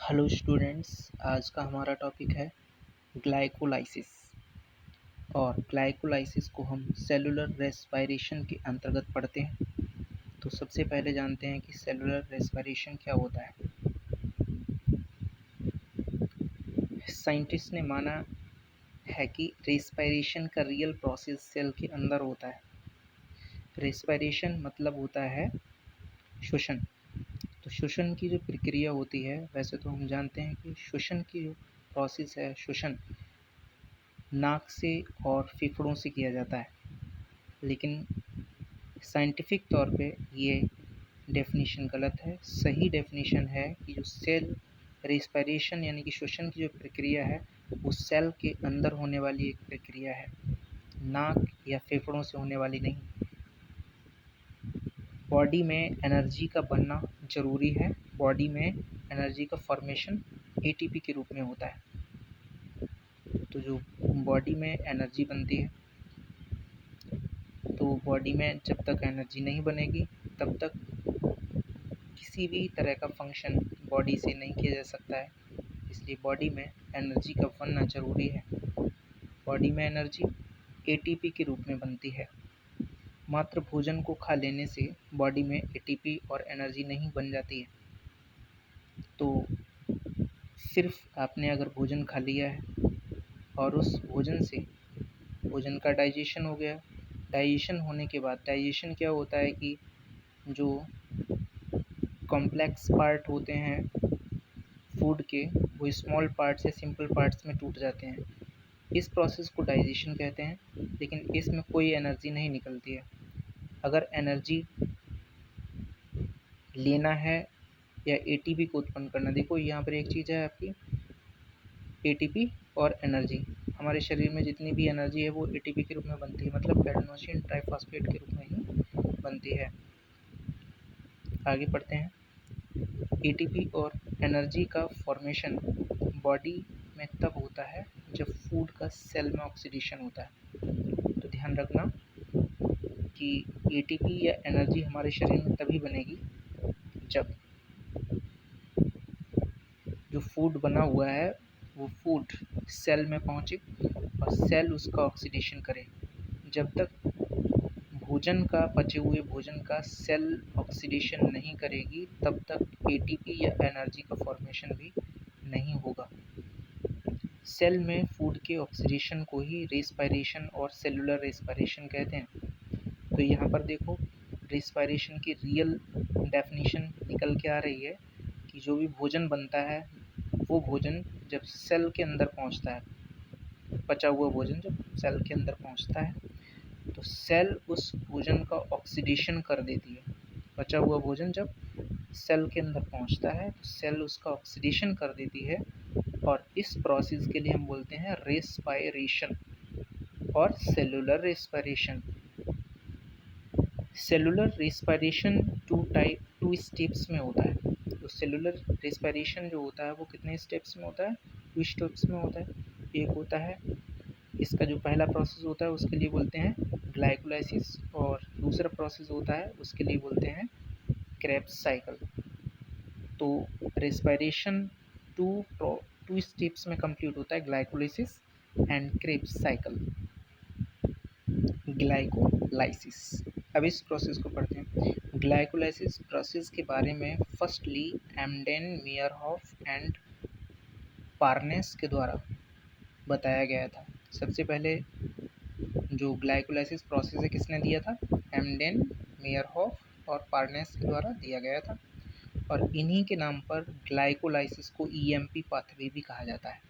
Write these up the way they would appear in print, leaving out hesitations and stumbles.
Hello students, आज का हमारा टॉपिक है ग्लाइकोलाइसिस। और ग्लाइकोलाइसिस को हम सेलुलर रेस्पिरेशन के अंतर्गत पढ़ते हैं। तो सबसे पहले जानते हैं कि सेलुलर रेस्पिरेशन क्या होता है। साइंटिस्ट ने माना है कि रेस्पिरेशन का रियल प्रोसेस सेल के अंदर होता है। रेस्पिरेशन मतलब होता है श्वसन। तो श्वसन की जो प्रक्रिया होती है, वैसे तो हम जानते हैं कि श्वसन की जो प्रोसेस है, श्वसन नाक से और फेफड़ों से किया जाता है। लेकिन साइंटिफिक तौर पे ये डेफिनेशन गलत है। सही डेफिनेशन है कि जो सेल रेस्पिरेशन यानी कि श्वसन की जो प्रक्रिया है, वो सेल के अंदर होने वाली एक प्रक्रिया है, नाक या फेफड़ों से होने वाली नहीं। बॉडी में एनर्जी का बनना ज़रूरी है। बॉडी में एनर्जी का फॉर्मेशन एटीपी के रूप में होता है। तो जो बॉडी में एनर्जी बनती है, तो बॉडी में जब तक एनर्जी नहीं बनेगी तब तक किसी भी तरह का फंक्शन बॉडी से नहीं किया जा सकता है। इसलिए बॉडी में एनर्जी का बनना ज़रूरी है। बॉडी में एनर्जी एटीपी के रूप में बनती है। मात्र भोजन को खा लेने से बॉडी में एटीपी और एनर्जी नहीं बन जाती है। तो सिर्फ आपने अगर भोजन खा लिया है और उस भोजन से भोजन का डाइजेशन हो गया, डाइजेशन होने के बाद डाइजेशन क्या होता है कि जो कॉम्प्लेक्स पार्ट होते हैं फूड के, वो स्मॉल पार्ट्स या सिंपल पार्ट्स में टूट जाते हैं। इस प्रोसेस को डाइजेशन कहते हैं। लेकिन इसमें कोई एनर्जी नहीं निकलती है। अगर एनर्जी लेना है या एटीपी को उत्पन्न करना, देखो यहाँ पर एक चीज़ है आपकी एटीपी और एनर्जी। हमारे शरीर में जितनी भी एनर्जी है वो एटीपी के रूप में बनती है, मतलब एडेनोसिन ट्राइफॉस्फेट के रूप में ही बनती है। आगे पढ़ते हैं। एटीपी और एनर्जी का फॉर्मेशन बॉडी में तब होता है जब फूड का सेल में ऑक्सीडेशन होता है। तो ध्यान रखना कि एटीपी या एनर्जी हमारे शरीर में तभी बनेगी जब जो फूड बना हुआ है वो फूड सेल में पहुँचे और सेल उसका ऑक्सीडेशन करे। जब तक भोजन का पचे हुए भोजन का सेल ऑक्सीडेशन नहीं करेगी तब तक एटीपी या एनर्जी का फॉर्मेशन भी नहीं होगा। सेल में फूड के ऑक्सीडेशन को ही रेस्पिरेशन और सेलुलर रेस्पिरेशन कहते हैं। तो यहाँ पर देखो, रेस्पिरेशन की रियल डेफिनेशन निकल के आ रही है कि जो भी भोजन बनता है वो भोजन जब सेल के अंदर पहुँचता है, पचा हुआ भोजन जब सेल के अंदर पहुँचता है तो सेल उस भोजन का ऑक्सीडेशन कर देती है। बचा हुआ भोजन जब सेल के अंदर पहुंचता है तो सेल उसका ऑक्सीडेशन कर देती है, और इस प्रोसेस के लिए हम बोलते हैं रेस्पिरेशन और cellular respiration. Cellular respiration two steps में होता है। तो सेलुलर रेस्पिरेशन जो होता है वो कितने स्टेप्स में होता है? 2 स्टेप्स में होता है। एक होता है, इसका जो पहला प्रोसेस होता है उसके लिए बोलते हैं ग्लाइकोलाइसिस, और दूसरा प्रोसेस होता है उसके लिए बोलते हैं क्रेब्स साइकिल। तो रेस्पिरेशन टू स्टेप्स में कंप्लीट होता है, glycolysis and Krebs cycle. Glycolysis, अब इस प्रोसेस को पढ़ते हैं। ग्लाइकोलाइसिस प्रोसेस के बारे में फर्स्टली एमडेन, मेयरहॉफ एंड पार्नेस के द्वारा बताया गया था। सबसे पहले जो ग्लाइकोलाइसिस प्रोसेस है किसने दिया था? एमडेन, मेयरहॉफ और पार्नेस के द्वारा दिया गया था। और इन्हीं के नाम पर ग्लाइकोलाइसिस को ईएमपी पाथवे भी कहा जाता है।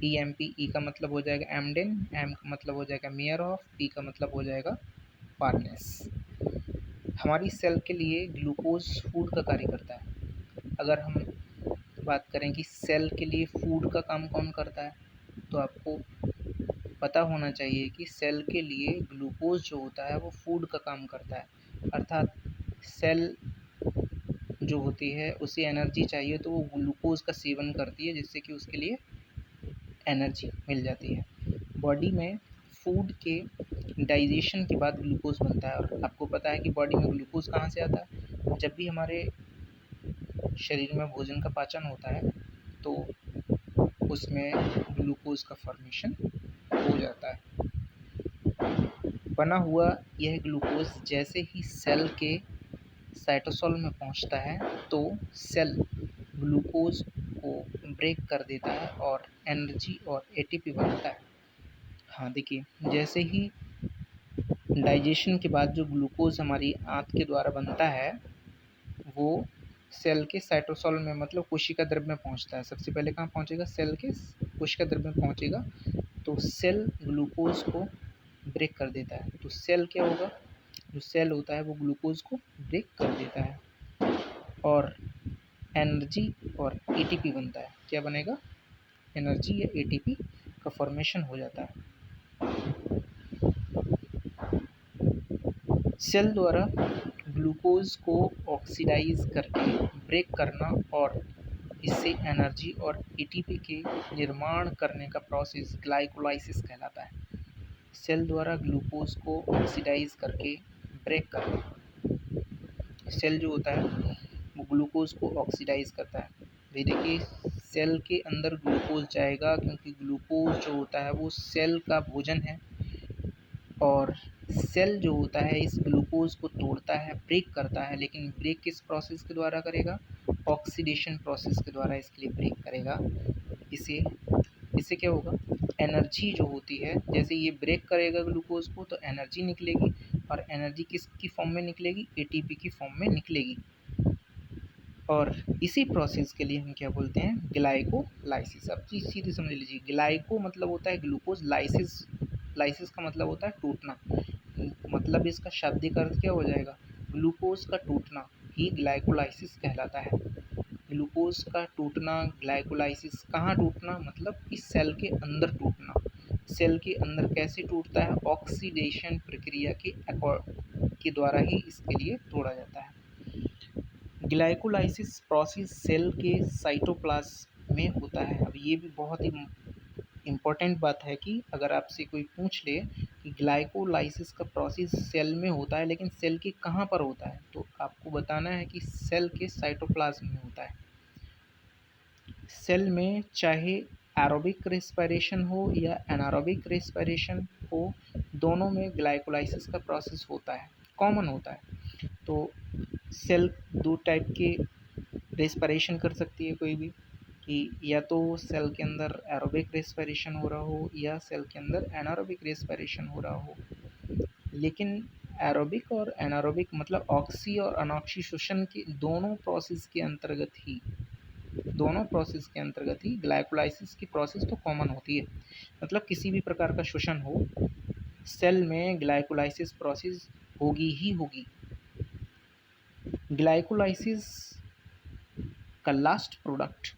ईएमपी, ई का मतलब हो जाएगा एमडेन, एम का मतलब हो जाएगा मेयरहॉफ, पी का मतलब हो जाएगा पार्नेस। हमारी सेल के लिए ग्लूकोज फूड का कार्य करता है। अगर हम बात करें कि सेल के लिए फूड का काम कौन करता है, तो आपको पता होना चाहिए कि सेल के लिए ग्लूकोज जो होता है वो फूड का काम करता है। अर्थात सेल जो होती है उसे एनर्जी चाहिए तो वो ग्लूकोज का सेवन करती है, जिससे कि उसके लिए एनर्जी मिल जाती है। बॉडी में फूड के डाइजेशन के बाद ग्लूकोज बनता है, और आपको पता है कि बॉडी में ग्लूकोज कहाँ से आता है? जब भी हमारे शरीर में भोजन का पाचन होता है तो उसमें ग्लूकोज का फॉर्मेशन हो जाता है। बना हुआ यह ग्लूकोज जैसे ही सेल के साइटोसोल में पहुंचता है तो सेल ग्लूकोज को ब्रेक कर देता है और एनर्जी और एटीपी बनता है। हाँ देखिए, जैसे ही डाइजेशन के बाद जो ग्लूकोज हमारी आंत के द्वारा बनता है वो सेल के साइटोसोल में मतलब कोशिका द्रव्य में पहुंचता है। सबसे पहले कहाँ पहुंचेगा? सेल के कोशिका द्रव्य में पहुंचेगा तो सेल ग्लूकोज को ब्रेक कर देता है। तो सेल क्या होगा? जो सेल होता है वो ग्लूकोज को ब्रेक कर देता है और एनर्जी और एटीपी बनता है। क्या बनेगा? एनर्जी या एटीपी का फॉर्मेशन हो जाता है। सेल द्वारा ग्लूकोज को ऑक्सीडाइज करके ब्रेक करना और इससे एनर्जी और एटीपी के निर्माण करने का प्रोसेस ग्लाइकोलाइसिस कहलाता है। सेल द्वारा ग्लूकोज को ऑक्सीडाइज करके ब्रेक करना। सेल जो होता है वो ग्लूकोज को ऑक्सीडाइज करता है। भाई देखिए, सेल के अंदर ग्लूकोज जाएगा क्योंकि ग्लूकोज जो होता है वो सेल का भोजन है और सेल जो होता है इस ग्लूकोज को तोड़ता है, ब्रेक करता है। लेकिन ब्रेक किस प्रोसेस के द्वारा करेगा? ऑक्सीडेशन प्रोसेस के द्वारा इसके लिए ब्रेक करेगा। इससे क्या होगा? एनर्जी जो होती है, जैसे ये ब्रेक करेगा ग्लूकोज को तो एनर्जी निकलेगी और एनर्जी किसकी फॉर्म में निकलेगी? एटीपी की फॉर्म में निकलेगी। और इसी प्रोसेस के लिए हम क्या बोलते हैं? ग्लाइकोलाइसिस। अब चीज़ सीधी समझ लीजिए, ग्लाइको मतलब होता है ग्लूकोज, लाइसिस का मतलब होता है टूटना। मतलब इसका शाब्दिक अर्थ क्या हो जाएगा? ग्लूकोज का टूटना ही ग्लाइकोलाइसिस कहलाता है। ग्लूकोज का टूटना, ग्लाइकोलाइसिस। कहाँ टूटना? मतलब इस सेल के अंदर टूटना। सेल के अंदर कैसे टूटता है? ऑक्सीडेशन प्रक्रिया के द्वारा ही इसके लिए तोड़ा जाता है। ग्लाइकोलाइसिस प्रोसेस सेल के साइटोप्लाज्म में होता है। अब ये भी बहुत ही इम्पोर्टेंट बात है कि अगर आपसे कोई पूछ ले कि ग्लाइकोलाइसिस का प्रोसेस सेल में होता है लेकिन सेल के कहाँ पर होता है, तो आपको बताना है कि सेल के साइटोप्लाज्म में होता है। सेल में चाहे एरोबिक रेस्पिरेशन हो या एनारोबिक रेस्पिरेशन हो, दोनों में ग्लाइकोलाइसिस का प्रोसेस होता है, कॉमन होता है। तो सेल दो टाइप के रेस्पिरेशन कर सकती है कोई भी, कि या तो सेल के अंदर एरोबिक रेस्पिरेशन हो रहा हो या सेल के अंदर एनारोबिक रेस्पिरेशन हो रहा हो। लेकिन एरोबिक और एनारोबिक मतलब ऑक्सी और अनॉक्सी श्वसन के दोनों प्रोसेस के अंतर्गत ही ग्लाइकोलाइसिस की प्रोसेस तो कॉमन होती है। मतलब किसी भी प्रकार का श्वसन हो, सेल में ग्लाइकोलाइसिस प्रोसेस होगी ही होगी। ग्लाइकोलाइसिस का last product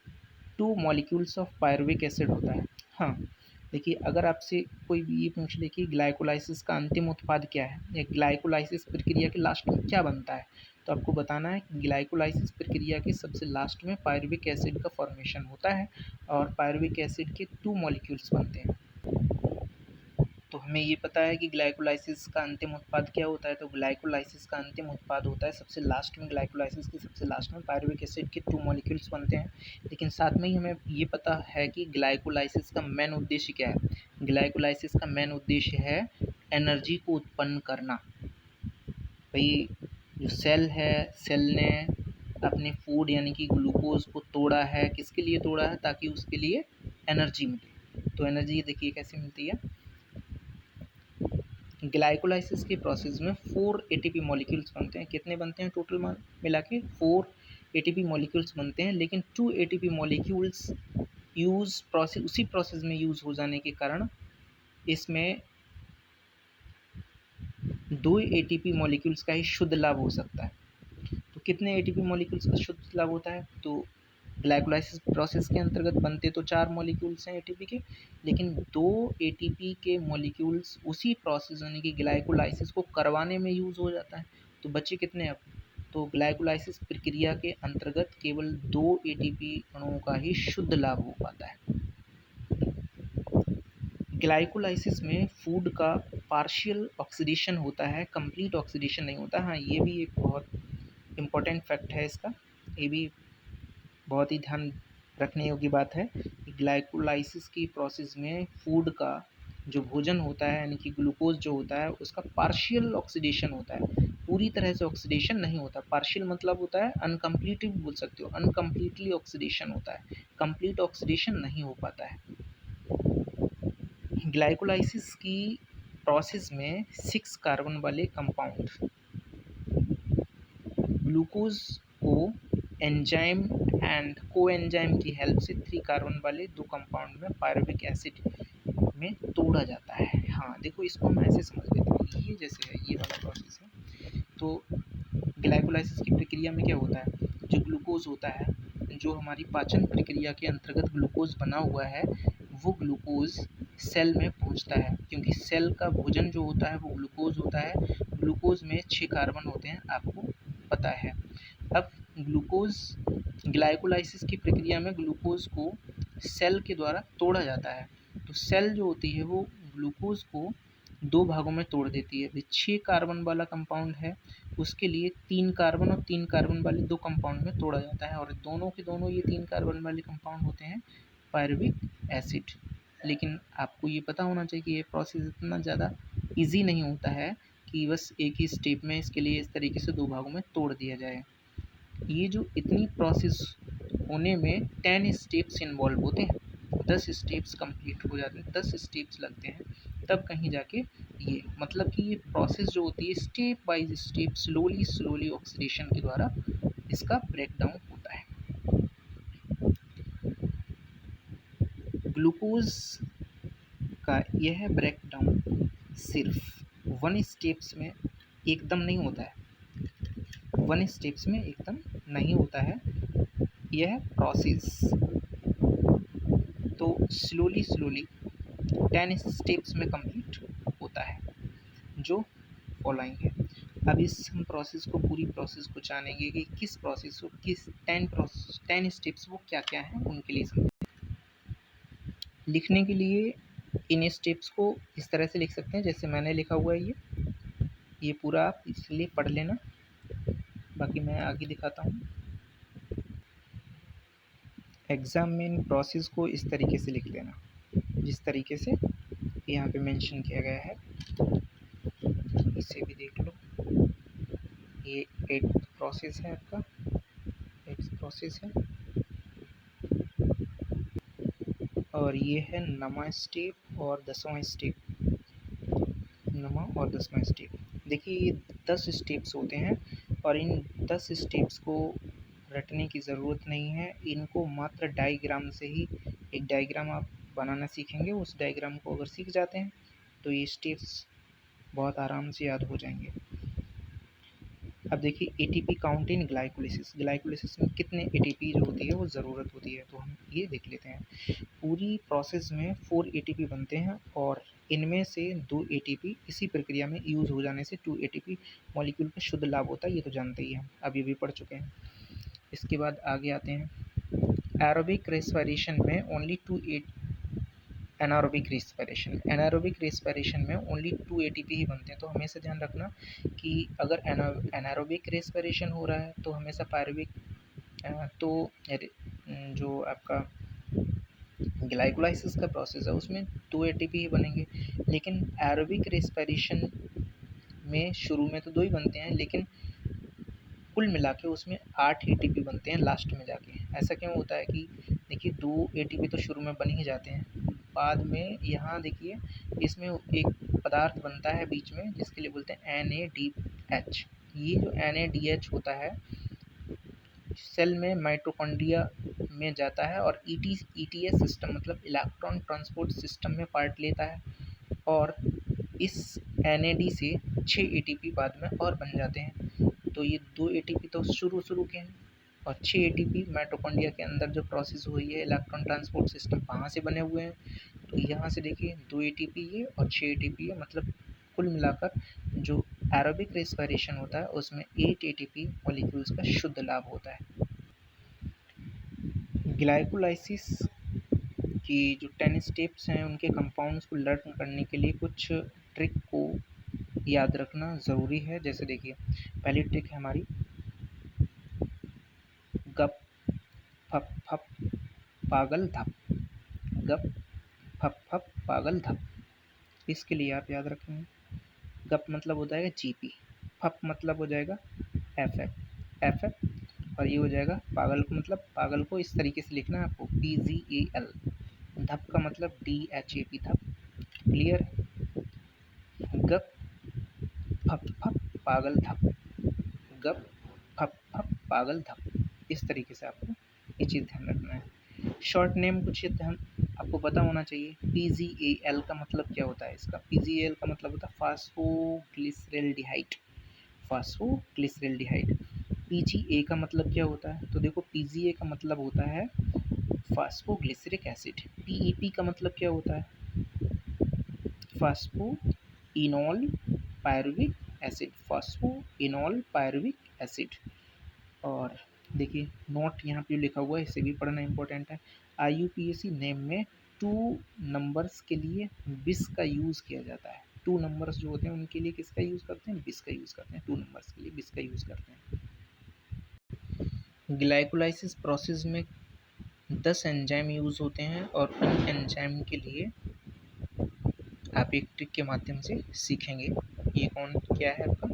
2 molecules of pyruvic acid होता है। हाँ देखिए, अगर आपसे कोई भी ये पूछ ले कि ग्लाइकोलाइसिस का अंतिम उत्पाद क्या है या ग्लाइकोलाइसिस प्रक्रिया के लास्ट में क्या बनता है, तो आपको बताना है कि ग्लाइकोलाइसिस प्रक्रिया के सबसे लास्ट में पायरुविक एसिड का फॉर्मेशन होता है और पायरुविक एसिड के 2 मॉलिक्यूल्स बनते हैं। तो हमें ये पता है कि ग्लाइकोलाइसिस का अंतिम उत्पाद क्या होता है। तो ग्लाइकोलाइसिस का अंतिम उत्पाद होता है सबसे लास्ट में, ग्लाइकोलाइसिस के सबसे लास्ट में पायरुविक एसिड के 2 मॉलिक्यूल्स बनते हैं। लेकिन साथ में ही हमें ये पता है कि ग्लाइकोलाइसिस का मेन उद्देश्य क्या है। ग्लाइकोलाइसिस का मेन उद्देश्य है एनर्जी को उत्पन्न करना। भाई जो सेल है, सेल ने अपने फूड यानी कि ग्लूकोज को तोड़ा है। किसके लिए तोड़ा है? ताकि उसके लिए एनर्जी मिले। तो एनर्जी देखिए कैसे मिलती है। ग्लाइकोलाइसिस के प्रोसेस में 4 एटीपी मॉलिक्यूल्स बनते हैं। कितने बनते हैं टोटल मिला के? 4 एटीपी मॉलिक्यूल्स बनते हैं। लेकिन 2 एटीपी मॉलिक्यूल्स उसी प्रोसेस में यूज़ हो जाने के कारण इसमें 2 एटीपी मॉलिक्यूल्स का ही शुद्ध लाभ हो सकता है। तो कितने एटीपी मॉलिक्यूल्स का शुद्ध लाभ होता है? तो ग्लाइकोलाइसिस प्रोसेस के अंतर्गत बनते तो 4 मॉलिक्यूल्स हैं एटीपी के, लेकिन 2 एटीपी के मॉलिक्यूल्स उसी प्रोसेस यानी कि ग्लाइकोलाइसिस को करवाने में यूज़ हो जाता है। तो बचे कितने अब? तो ग्लाइकोलाइसिस प्रक्रिया के अंतर्गत केवल 2 एटीपी अणुओं का ही शुद्ध लाभ हो पाता है। ग्लाइकोलाइसिस में फूड का पार्शियल ऑक्सीडेशन होता है, कंप्लीट ऑक्सीडेशन नहीं होता। हाँ, ये भी एक बहुत इम्पोर्टेंट फैक्ट है इसका, ये भी बहुत ही ध्यान रखने योग्य बात है कि ग्लाइकोलाइसिस की प्रोसेस में फूड का जो भोजन होता है यानी कि ग्लूकोज जो होता है उसका पार्शियल ऑक्सीडेशन होता है, पूरी तरह से ऑक्सीडेशन नहीं होता। पार्शियल मतलब होता है अनकम्प्लीट भी बोल सकते हो, अनकम्प्लीटली ऑक्सीडेशन होता है, कंप्लीट ऑक्सीडेशन नहीं हो पाता है। ग्लाइकोलाइसिस की प्रोसेस में 6 कार्बन वाले कंपाउंड ग्लूकोज को एंजाइम एंड कोएंजाइम की हेल्प से 3 कार्बन वाले 2 कंपाउंड में पायरुविक एसिड में तोड़ा जाता है। हाँ देखो, इसको हम ऐसे समझ लेते हैं, ये जैसे है ये वाला प्रोसेस है। तो ग्लाइकोलाइसिस की प्रक्रिया में क्या होता है, जो ग्लूकोज होता है, जो हमारी पाचन प्रक्रिया के अंतर्गत ग्लूकोज बना हुआ है, वो ग्लूकोज सेल में पहुंचता है, क्योंकि सेल का भोजन जो होता है वो ग्लूकोज होता है। ग्लूकोज में 6 कार्बन होते हैं, आपको पता है। अब ग्लूकोज ग्लाइकोलाइसिस की प्रक्रिया में ग्लूकोज को सेल के द्वारा तोड़ा जाता है। तो सेल जो होती है वो ग्लूकोज को 2 भागों में तोड़ देती है। 6 कार्बन वाला कंपाउंड है, उसके लिए 3 कार्बन और 3 कार्बन वाले 2 कंपाउंड में तोड़ा जाता है, और दोनों के दोनों ये 3 कार्बन वाले कंपाउंड होते हैं पायरुविक एसिड। लेकिन आपको ये पता होना चाहिए कि ये प्रोसेस इतना ज़्यादा ईजी नहीं होता है कि बस एक ही स्टेप में इसके लिए इस तरीके से 2 भागों में तोड़ दिया जाए। ये जो इतनी प्रोसेस होने में 10 स्टेप्स इन्वॉल्व होते हैं, 10 स्टेप्स कंप्लीट हो जाते हैं, 10 स्टेप्स लगते हैं, तब कहीं जाके ये मतलब कि ये प्रोसेस जो होती है step by step slowly oxidation के द्वारा इसका ब्रेकडाउन होता है। ग्लूकोज का यह ब्रेकडाउन सिर्फ 1 स्टेप्स में एकदम नहीं होता है, 1 स्टेप्स में एकदम नहीं होता है यह प्रोसेस, तो स्लोली 10 स्टेप्स में कंप्लीट होता है, जो फॉलोइंग है। अब इस हम प्रोसेस को पूरी प्रोसेस को जानेंगे कि किस प्रोसेस को किस 10 स्टेप्स वो क्या क्या हैं उनके लिए समझें। लिखने के लिए इन स्टेप्स को इस तरह से लिख सकते हैं जैसे मैंने लिखा हुआ है, ये पूरा आप इसलिए पढ़ लेना, बाकी मैं आगे दिखाता हूँ। एग्ज़ाम में इन प्रोसेस को इस तरीके से लिख लेना जिस तरीके से यहाँ पे मेंशन किया गया है, इसे भी देख लो। ये 8th प्रोसेस है आपका, 8th प्रोसेस है, और ये है 9वां स्टेप और 10वां स्टेप, 9वां और 10वां स्टेप। देखिए ये 10 स्टेप्स होते हैं, और इन 10 स्टेप्स को रटने की ज़रूरत नहीं है, इनको मात्र डायग्राम से ही, एक डायग्राम आप बनाना सीखेंगे, उस डायग्राम को अगर सीख जाते हैं तो ये स्टेप्स बहुत आराम से याद हो जाएंगे। अब देखिए ATP count in glycolysis, glycolysis में कितने एटीपी जो होती है वो ज़रूरत होती है, तो हम ये देख लेते हैं। पूरी प्रोसेस में 4 एटीपी बनते हैं, और इनमें से 2 एटीपी इसी प्रक्रिया में यूज़ हो जाने से 2 एटीपी मॉलिक्यूल का शुद्ध लाभ होता है, ये तो जानते ही हैं, अब ये भी पढ़ चुके हैं। इसके बाद आगे आते हैं, एरोबिक रेस्पिरेशन में ओनली 2 एनारोबिक रेस्पिरेशन में ओनली 2 एटीपी ही बनते हैं। तो हमेशा ध्यान रखना कि अगर एनारोबिक रेस्पिरेशन हो रहा है तो हमेशा पायरुविक तो जो आपका ग्लाइकोलाइसिस का प्रोसेस है उसमें 2 एटीपी ही बनेंगे, लेकिन एरोबिक रेस्पिरेशन में शुरू में तो 2 ही बनते हैं, लेकिन कुल मिला के उसमें 8 एटीपी बनते हैं लास्ट में जाके। ऐसा क्यों होता है कि देखिए 2 एटीपी तो शुरू में बन ही जाते हैं, बाद में यहाँ देखिए इसमें एक पदार्थ बनता है बीच में जिसके लिए बोलते हैं NADH। ये जो NADH होता है सेल में माइटोकॉन्ड्रिया में जाता है और ETS सिस्टम मतलब इलेक्ट्रॉन ट्रांसपोर्ट सिस्टम में पार्ट लेता है, और इस NAD से 6 एटीपी बाद में और बन जाते हैं। तो ये 2 एटीपी तो शुरू के हैं, और 6 एटीपी माइटोकॉन्ड्रिया के अंदर जो प्रोसेस हुई है इलेक्ट्रॉन ट्रांसपोर्ट सिस्टम वहाँ से बने हुए हैं। तो यहाँ से देखिए 2 एटीपी ये और 6 एटीपी है, मतलब कुल मिलाकर जो एरोबिक रेस्पिरेशन होता है उसमें 8 एटीपी मॉलिक्यूल्स का शुद्ध लाभ होता है। ग्लाइकोलाइसिस की जो 10 स्टेप्स हैं उनके कंपाउंड्स को लर्न करने के लिए कुछ ट्रिक को याद रखना ज़रूरी है। जैसे देखिए पहली ट्रिक है हमारी गप फप फप पागल धप, गप फप फप पागल धप। इसके लिए आप याद रखेंगे गप मतलब हो जाएगा जीपी, फप मतलब हो जाएगा एफ एफ, और ये हो जाएगा पागल को, मतलब पागल को इस तरीके से लिखना है आपको PGAL। धप का मतलब DHAP धप। क्लियर? गप फप फप पागल धप, गप फप फप पागल धप। इस तरीके से आपको ये चीज़ ध्यान रखना है। शॉर्ट नेम कुछ ध्यान आपको पता होना चाहिए। PGAL का मतलब क्या होता है इसका? PGAL का मतलब होता है फास्फोग्लिसरेल्डिहाइड, फास्फोग्लिसरेल्डिहाइड। PGA का मतलब क्या होता है? तो देखो PGA का मतलब होता है फास्फोग्लिसरिक एसिड। PEP का मतलब क्या होता है? Phosphoenol pyruvic acid, phosphoenol pyruvic acid. और देखिए नोट यहाँ पे लिखा हुआ है, इसे भी पढ़ना इंपॉर्टेंट है। IUPAC नेम में 2 नंबर्स के लिए बिस का यूज़ किया जाता है। 2 नंबर्स जो होते हैं उनके लिए किसका यूज़ करते हैं? बिस का यूज़ करते हैं। 2 नंबर्स के लिए बिस का यूज़ करते हैं। ग्लाइकोलाइसिस प्रोसेस में 10 एंजाइम यूज़ होते हैं और उन एंजाइम के लिए आप एक ट्रिक के माध्यम से सीखेंगे। ये कौन क्या है आपका?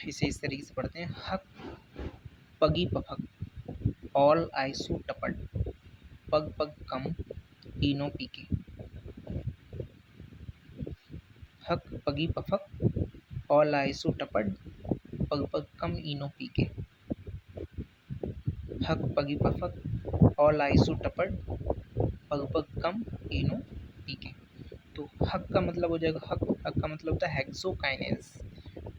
इसे इस तरीके से पढ़ते हैं, हक पगी पफक ऑल आइसो टपड पग पग कम इनो पीके। हक पगी पफक ऑल आइसो टपड पग पग कम इनो पीके। हक पगी पफक ऑल आइसो टपड पग पग कम इनो पीके। तो हक का मतलब हो जाएगा हक का मतलब होता है हेक्सोकाइनेज।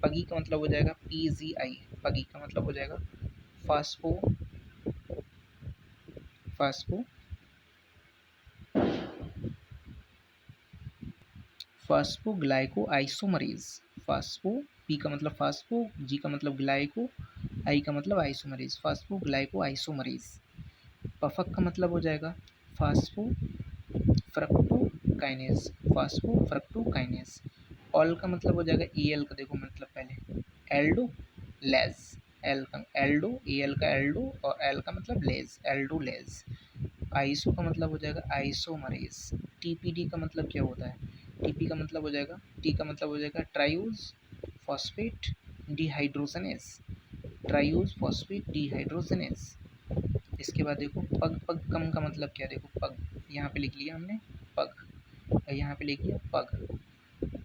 पगी का मतलब हो जाएगा PGI, पगी का मतलब हो जाएगा phospho phospho phosphoglyco isomerase. Phospho P का मतलब फास्फो, जी का मतलब ग्लाइको, आई का मतलब आइसोमरेज, फास्फोग्लाइको आइसोमरेज। पफक का मतलब हो जाएगा फास्फो फ्रक्टोकाइनेज, फास्फो फ्रक्टोकाइनेज। ऑल का मतलब हो जाएगा EL का, देखो मतलब पहले एल्डो लेज, एल का एल्डो, EL का एल्डो और एल का मतलब लेज, एल्डो लेज। आइसो का मतलब हो जाएगा आइसोमरेज। TPD का मतलब क्या होता है? TP का मतलब हो जाएगा, T का मतलब हो जाएगा ट्राइयूज फॉस्फेट डिहाइड्रोजनेज, ट्राइयूज फॉस्फेट डिहाइड्रोजनेज। इसके बाद देखो पग पग कम का मतलब क्या? देखो पग यहाँ पे लिख लिया हमने पग, और यहाँ पे लिख लिया पग,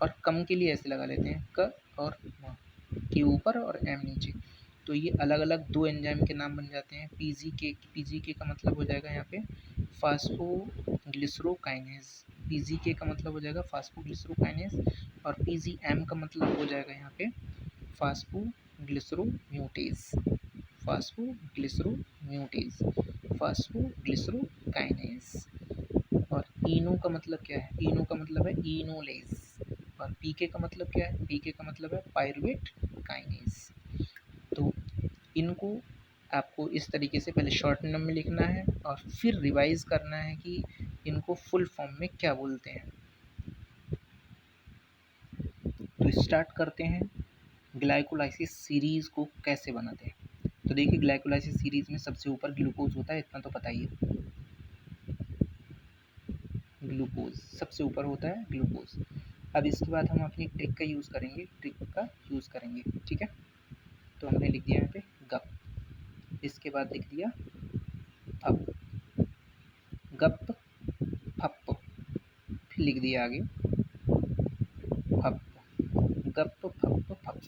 और कम के लिए ऐसे लगा लेते हैं क और म के ऊपर और एम नीचे। तो ये अलग अलग 2 एंजाइम के नाम बन जाते हैं। PGK का मतलब हो जाएगा यहाँ पे फास्फोग्लिसरोकाइनेज, PGK का मतलब हो जाएगा फास्फोग्लिसरोकाइनेज, और PGM का मतलब हो जाएगा यहाँ पे फास्फोग्लिसरोम्यूटेज, फास्फोग्लिसरोम्यूटेज, फास्फोग्लिसरोकाइनेज। और इनो का मतलब क्या है? इनो का मतलब है इनोलेज। और पीके का मतलब क्या है? पीके का मतलब है पायरुवेट काइनेज। तो इनको आपको इस तरीके से पहले शॉर्ट नेम में लिखना है और फिर रिवाइज करना है कि इनको फुल फॉर्म में क्या बोलते हैं। तो स्टार्ट करते हैं ग्लाइकोलाइसिस सीरीज़ को कैसे बनाते हैं। तो देखिए ग्लाइकोलाइसिस सीरीज़ में सबसे ऊपर ग्लूकोज होता है, इतना तो पता ही है। ग्लूकोज सबसे ऊपर होता है ग्लूकोज। अब इसके बाद हम अपनी ट्रिक का यूज़ करेंगे, ठीक है। तो हमने लिख दिया यहाँ पे गप, इसके बाद लिख दिया फप, गप फप, फिर लिख दिया आगे फप, गप फप फप।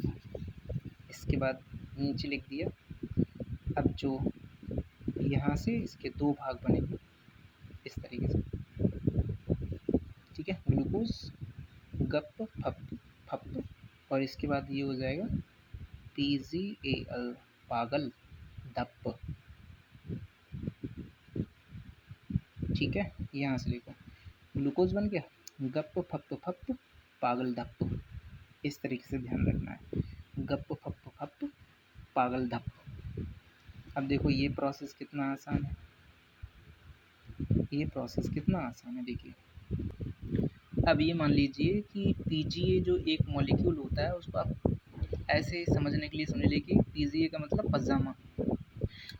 इसके बाद नीचे लिख दिया। अब जो यहाँ से इसके 2 भाग बनेंगे इस तरीके से, ठीक है। ग्लूकोज गप फप फप, और इसके बाद ये हो जाएगा PGAL पागल धप, ठीक है। यहाँ से लिखो ग्लूकोज बन गया गप फप फप पागल धप। इस तरीके से ध्यान रखना है, गप फप फप पागल धप। अब देखो ये प्रोसेस कितना आसान है, ये प्रोसेस कितना आसान है देखिए। अब ये मान लीजिए कि PGA जो एक मॉलिक्यूल होता है उसको आप ऐसे समझने के लिए समझ लीजिए कि PGA का मतलब पजामा।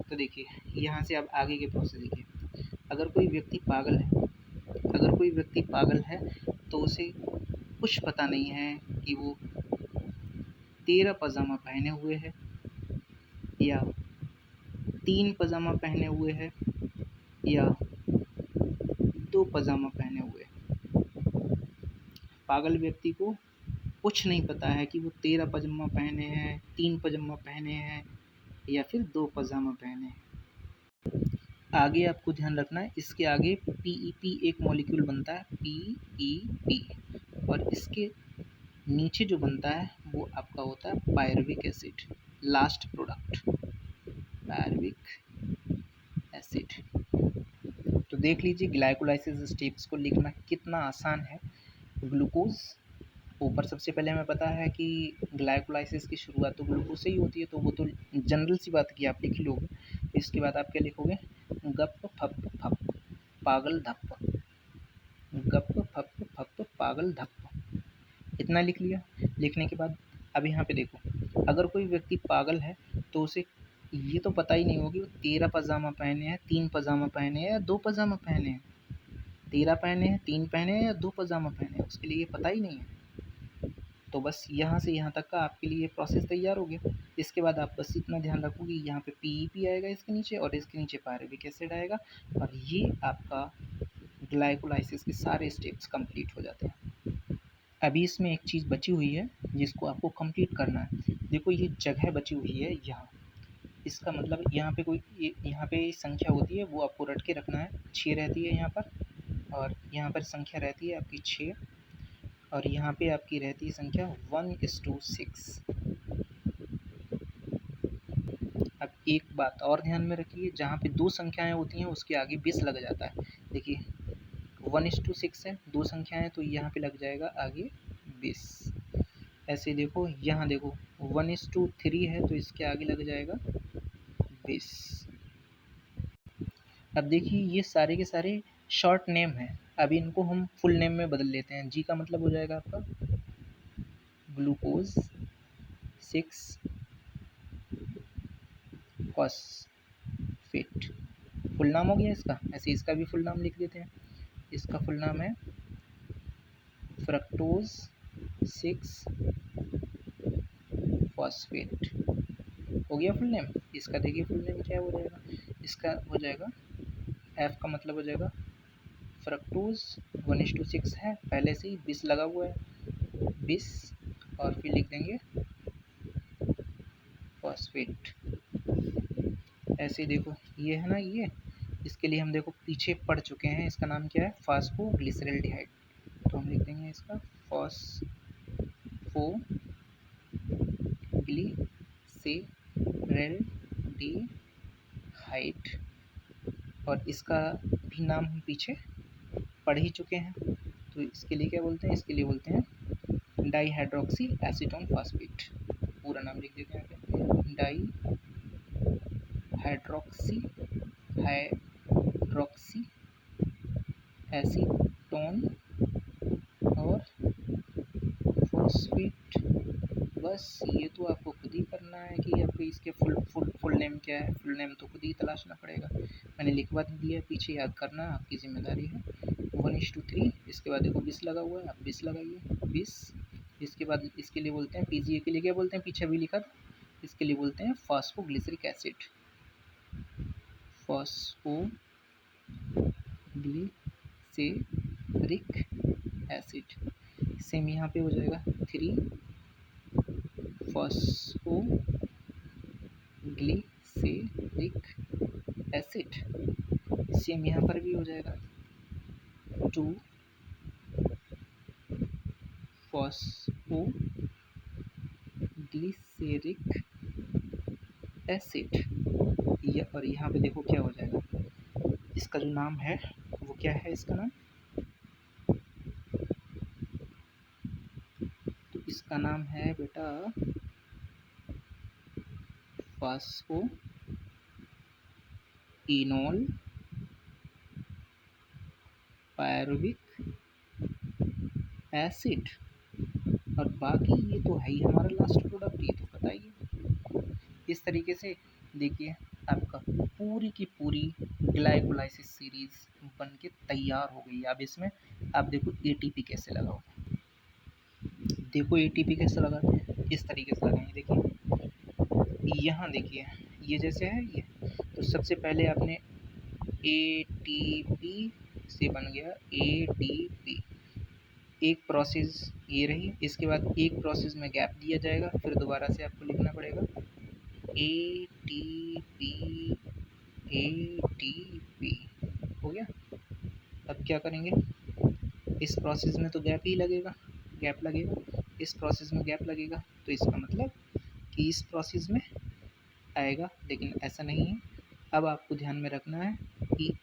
तो देखिए यहाँ से आप आगे के प्रोसेस देखिए, अगर कोई व्यक्ति पागल है अगर कोई व्यक्ति पागल है तो उसे कुछ पता नहीं है कि वो 13 पजामा पहने हुए है या 3 पजामा पहने हुए है या 2 पजामा पहने हुए है। पागल व्यक्ति को कुछ नहीं पता है कि वो 13 पजामा पहने हैं, 3 पजामा पहने हैं या फिर 2 पजामा पहने हैं। आगे आपको ध्यान रखना है, इसके आगे पीईपी एक मॉलिक्यूल बनता है, पीईपी, और इसके नीचे जो बनता है वो आपका होता है pyruvic acid, last product pyruvic acid. तो देख लीजिए ग्लाइकोलाइसिस स्टेप्स को लिखना कितना आसान है। ग्लूकोज ऊपर सबसे पहले हमें पता है कि ग्लाइकोलाइसिस की शुरुआत तो ग्लूकोज से ही होती है, तो वो तो जनरल सी बात की आप लिख ही लोगे। इसके बाद आप क्या लिखोगे, गप फप फप पागल धप, गप फप फप पागल धप, इतना लिख लिया। लिखने के बाद अब यहाँ पे देखो, अगर कोई व्यक्ति पागल है तो उसे ये तो पता ही नहीं होगी वो 13 पजामा पहने हैं, 3 पजामा पहने हैं या 2 पजामा पहने हैं, 13 पहने हैं, 3 पहने हैं या 2 पजामा पहने हैं, उसके लिए ये पता ही नहीं है। तो बस यहाँ से यहाँ तक का आपके लिए प्रोसेस तैयार हो गया। इसके बाद आप बस इतना ध्यान रखो कि यहाँ पे पीईपी आएगा इसके नीचे और इसके नीचे पायरुविक एसिड आएगा, और ये आपका ग्लाइकोलाइसिस के सारे स्टेप्स कंप्लीट हो जाते हैं। अभी इसमें एक चीज़ बची हुई है जिसको आपको कंप्लीट करना है। देखो ये जगह बची हुई है यहाँ, इसका मतलब यहाँ पे कोई यहाँ पे संख्या होती है वो आपको रट के रखना है, 6 रहती है यहाँ पर, और यहाँ पर संख्या रहती है आपकी 6, और यहाँ पे आपकी रहती है संख्या 1:6। अब एक बात और ध्यान में रखिए, जहाँ पे 2 संख्याएं होती हैं उसके आगे 20 लग जाता है। देखिए 1:6 है, 2 संख्याएं, तो यहाँ पे लग जाएगा आगे 20। ऐसे देखो, यहाँ देखो 1:3 है तो इसके आगे लग जाएगा 20। अब देखिए ये सारे के सारे शॉर्ट नेम हैं, अभी इनको हम फुल नेम में बदल लेते हैं। जी का मतलब हो जाएगा आपका ग्लूकोज 6 फॉस्फेट, फुल नाम हो गया इसका। ऐसे इसका भी फुल नाम लिख देते हैं, इसका फुल नाम है फ्रक्टोज 6 फॉस्फेट, हो गया फुल नेम। इसका देखिए फुल नेम क्या हो जाएगा, इसका हो जाएगा एफ का मतलब हो जाएगा फ्रक्टोज 1:6 है, पहले से ही 20 लगा हुआ है, 20, और फिर लिख देंगे फॉस्फेट। ऐसे देखो ये है ना, ये इसके लिए हम देखो पीछे पढ़ चुके हैं, इसका नाम क्या है, फास्फोग्लिसरल्डिहाइड, तो हम लिख देंगे इसका फॉस्फोग्लिसरल्डिहाइड, और इसका भी नाम हम पीछे पढ़ ही चुके हैं। तो इसके लिए क्या बोलते हैं, इसके लिए बोलते हैं डाईहाइड्रोक्सी एसीटोन फॉस्फेट, पूरा नाम लिख देते हैं, डाई हाइड्रोक्सी एसीटोन और फॉस्फेट। बस ये तो आपको खुद ही करना है कि आपको इसके फुल नेम क्या है, फुल नेम तो खुद ही तलाशना पड़ेगा। मैंने लिखवा दिया है, पीछे याद करना आपकी जिम्मेदारी है। 1:3, इसके बाद देखो 20 लगा हुआ है, आप 20 लगाइए, 20। इसके बाद इसके लिए बोलते हैं पीजीए के लिए क्या बोलते हैं, पीछे भी लिखा था, इसके लिए बोलते हैं phosphoglyceric acid, phosphoglyceric acid. Same यहाँ पे हो जाएगा 3 फॉस्फोग्लिसरिक एसिड। सेम यहाँ पर भी हो जाएगा 2 फॉस्फोग्लिसरिक एसिड। और यहाँ पे देखो क्या हो जाएगा, इसका जो नाम है वो क्या है, इसका नाम, तो इसका नाम है बेटा फास्फोइनोल पायरुविक एसिड। और बाकी ये तो है ही हमारा लास्ट प्रोडक्ट, ये तो पता ही है। इस तरीके से देखिए आपका पूरी की पूरी ग्लाइकोलाइसिस सीरीज बन के तैयार हो गई। अब इसमें आप देखो एटीपी कैसे लगाओ, देखो एटीपी कैसे लगाते हैं, इस तरीके से लगाएंगे। देखिए यहाँ देखिए, ये जैसे है ये, तो सबसे पहले आपने एटीपी से बन गया एडीपी, एक प्रोसेस ये रही। इसके बाद एक प्रोसेस में गैप दिया जाएगा, फिर दोबारा से आपको लिखना पड़ेगा एटीपी एटीपी। हो गया। अब क्या करेंगे, इस प्रोसेस में तो गैप ही लगेगा, गैप लगेगा, इस प्रोसेस में गैप लगेगा, तो इसका मतलब कि इस प्रोसेस में आएगा, लेकिन ऐसा नहीं है। अब आपको ध्यान में रखना है कि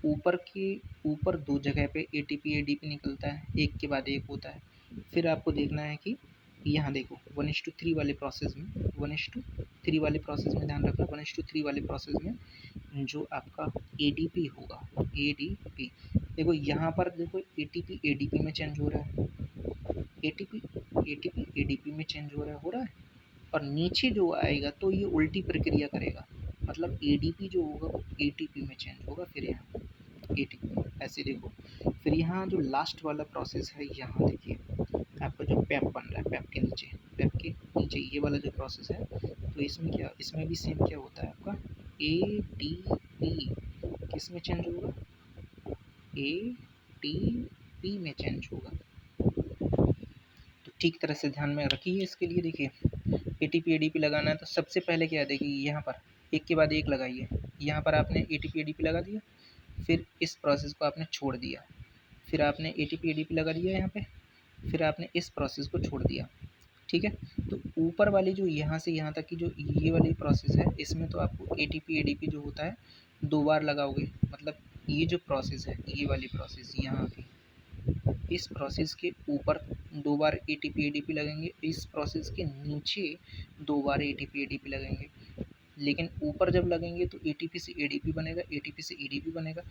ऊपर दो जगह पे एटीपी एडीपी निकलता है, एक के बाद एक होता है। फिर आपको देखना है कि यहाँ देखो 1:3 वाले प्रोसेस में, 1:3 वाले प्रोसेस में ध्यान रखना, 1:3 वाले प्रोसेस में जो आपका एडीपी होगा, एडीपी देखो यहाँ पर देखो एटीपी एडीपी में चेंज हो रहा है, एटीपी एटीपी एडीपी में चेंज हो रहा है, और नीचे जो आएगा तो ये उल्टी प्रक्रिया करेगा, मतलब एडीपी जो होगा वो एटीपी में चेंज होगा, फिर यहाँ एटीपी ऐसे देखो। फिर यहाँ जो लास्ट वाला प्रोसेस है, यहाँ देखिए आपका जो पैप बन रहा है, पैप के नीचे ये वाला जो प्रोसेस है, तो इसमें क्या, इसमें भी सेम क्या होता है आपका एटीपी किस में चेंज होगा, एटीपी में चेंज होगा। तो ठीक तरह से ध्यान में रखिए इसके लिए। देखिए एटीपी एडीपी लगाना है तो सबसे पहले क्या है, देखिए यहाँ पर एक के बाद एक लगाइए, यहाँ पर आपने एटीपी एडीपी लगा दिया, फिर इस प्रोसेस को आपने छोड़ दिया, फिर आपने एटीपी एडीपी लगा दिया यहाँ पे, फिर आपने इस प्रोसेस को छोड़ दिया। ठीक है, तो ऊपर वाली जो यहाँ से यहाँ तक की जो ये वाली प्रोसेस है, इसमें तो आपको एटीपी एडीपी जो होता है 2 बार लगाओगे, मतलब ये जो प्रोसेस है, ये वाली प्रोसेस यहाँ की, इस प्रोसेस के ऊपर 2 बार एटीपी एडीपी लगेंगे, इस प्रोसेस के नीचे 2 बार एटीपी एडीपी लगेंगे। लेकिन ऊपर जब लगेंगे तो एटीपी से एडीपी बनेगा, एटीपी से एडीपी बनेगा,